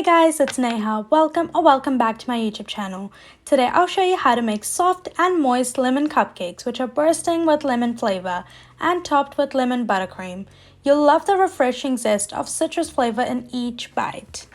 Hey guys, it's Neha. Welcome back to my YouTube channel. Today I'll show you how to make soft and moist lemon cupcakes which are bursting with lemon flavor and topped with lemon buttercream. You'll love the refreshing zest of citrus flavor in each bite.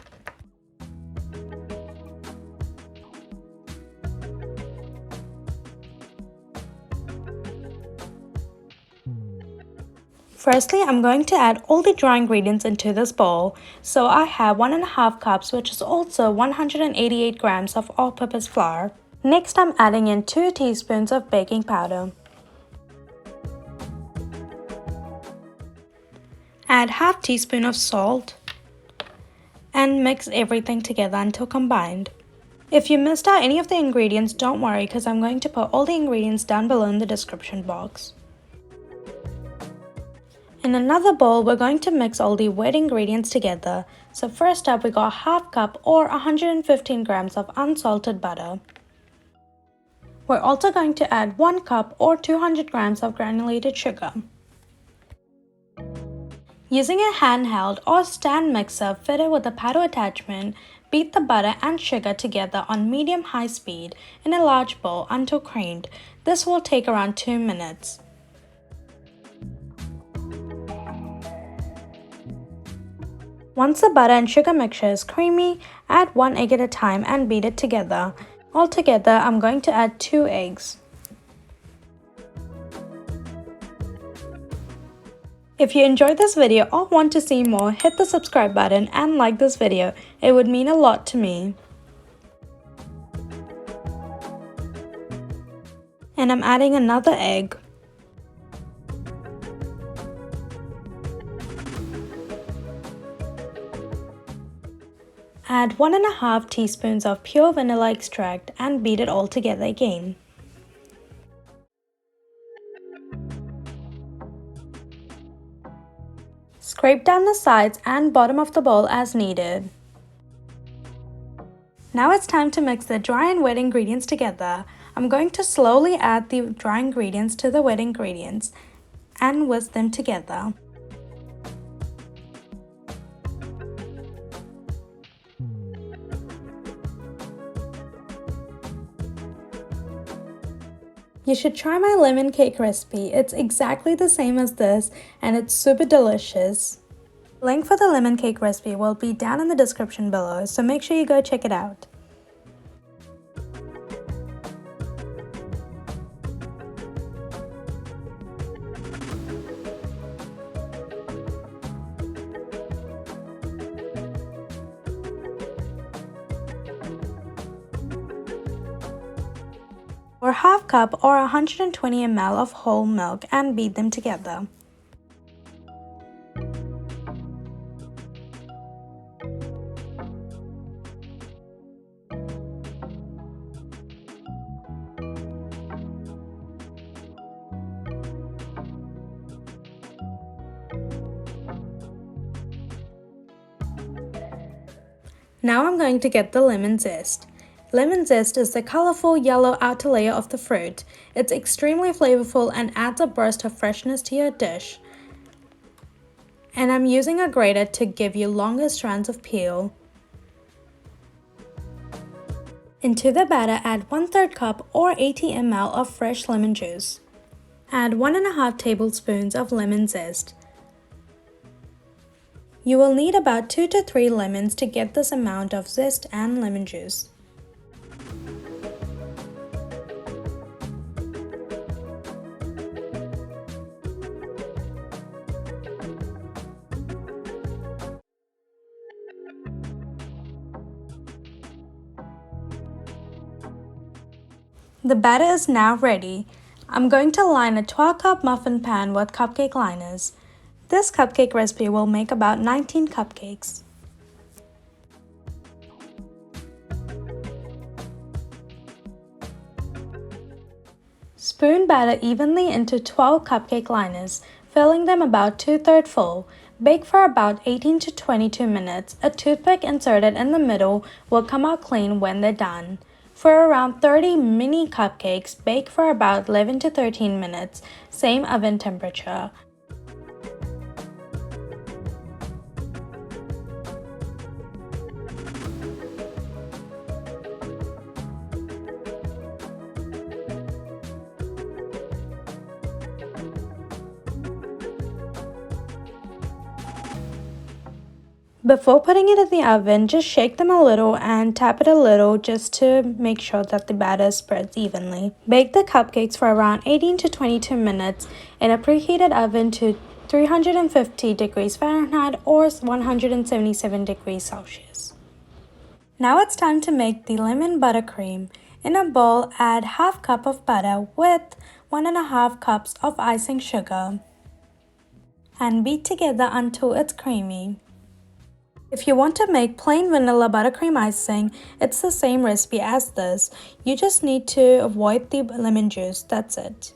Firstly, I'm going to add all the dry ingredients into this bowl. So I have 1.5 cups, which is also 188 grams of all-purpose flour. Next, I'm adding in 2 teaspoons of baking powder. Add half teaspoon of salt and mix everything together until combined. If you missed out any of the ingredients, don't worry because I'm going to put all the ingredients down below in the description box. In another bowl, we're going to mix all the wet ingredients together. So first up, we got half cup or 115 grams of unsalted butter. We're also going to add 1 cup or 200 grams of granulated sugar. Using a handheld or stand mixer fitted with a paddle attachment, beat the butter and sugar together on medium-high speed in a large bowl until creamed. This will take around 2 minutes. Once the butter and sugar mixture is creamy, add 1 egg at a time and beat it together. Altogether, I'm going to add 2 eggs. If you enjoyed this video or want to see more, hit the subscribe button and like this video. It would mean a lot to me. And I'm adding another egg. Add 1.5 teaspoons of pure vanilla extract and beat it all together again. Scrape down the sides and bottom of the bowl as needed. Now it's time to mix the dry and wet ingredients together. I'm going to slowly add the dry ingredients to the wet ingredients and whisk them together. You should try my lemon cake recipe. It's exactly the same as this and it's super delicious. Link for the lemon cake recipe will be down in the description below, so make sure you go check it out. Or half cup or 120 ml of whole milk and beat them together. Now I'm going to get the lemon zest. Lemon zest is the colorful yellow outer layer of the fruit. It's extremely flavorful and adds a burst of freshness to your dish. And I'm using a grater to give you longer strands of peel. Into the batter, add 1/3 cup or 80 ml of fresh lemon juice. Add 1.5 tablespoons of lemon zest. You will need about 2 to 3 lemons to get this amount of zest and lemon juice. The batter is now ready. I'm going to line a 12-cup muffin pan with cupcake liners. This cupcake recipe will make about 19 cupcakes. Spoon batter evenly into 12 cupcake liners, filling them about 2/3 full. Bake for about 18 to 22 minutes. A toothpick inserted in the middle will come out clean when they're done. For around 30 mini cupcakes, bake for about 11 to 13 minutes, same oven temperature. Before putting it in the oven, just shake them a little and tap it a little just to make sure that the batter spreads evenly. Bake the cupcakes for around 18 to 22 minutes in a preheated oven to 350 degrees Fahrenheit or 177 degrees Celsius. Now it's time to make the lemon buttercream. In a bowl, add half cup of butter with 1.5 cups of icing sugar and beat together until it's creamy. If you want to make plain vanilla buttercream icing, it's the same recipe as this. You just need to avoid the lemon juice, that's it.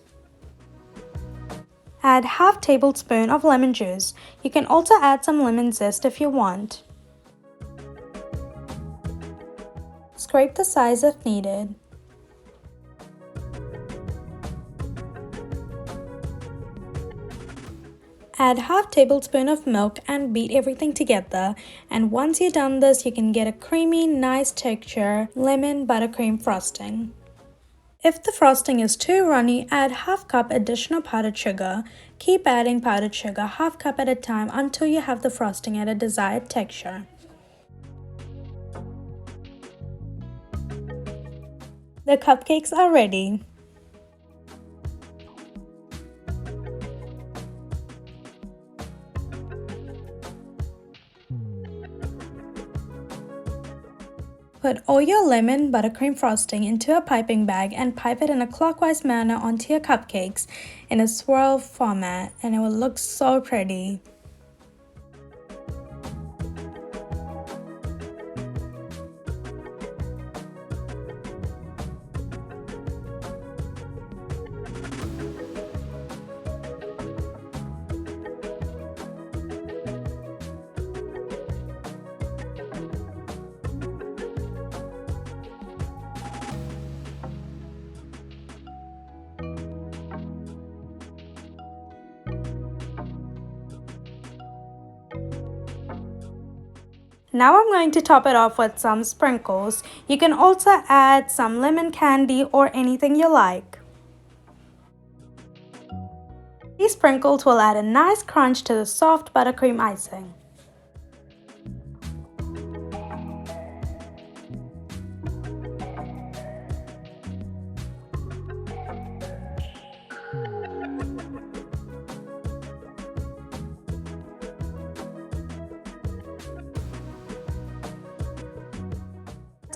Add half tablespoon of lemon juice. You can also add some lemon zest if you want. Scrape the sides if needed. Add half tablespoon of milk and beat everything together, and once you've done this, you can get a creamy, nice texture lemon buttercream frosting. If the frosting is too runny, add half cup additional powdered sugar. Keep adding powdered sugar half cup at a time until you have the frosting at a desired texture. The cupcakes are ready. Put all your lemon buttercream frosting into a piping bag and pipe it in a clockwise manner onto your cupcakes in a swirl format, and it will look so pretty. Now I'm going to top it off with some sprinkles. You can also add some lemon candy or anything you like. These sprinkles will add a nice crunch to the soft buttercream icing.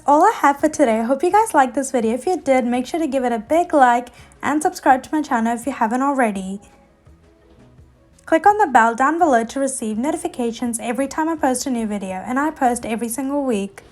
All I have for today. I hope you guys liked this video. If you did, make sure to give it a big like and subscribe to my channel if you haven't already. Click on the bell down below to receive notifications every time I post a new video, and I post every single week.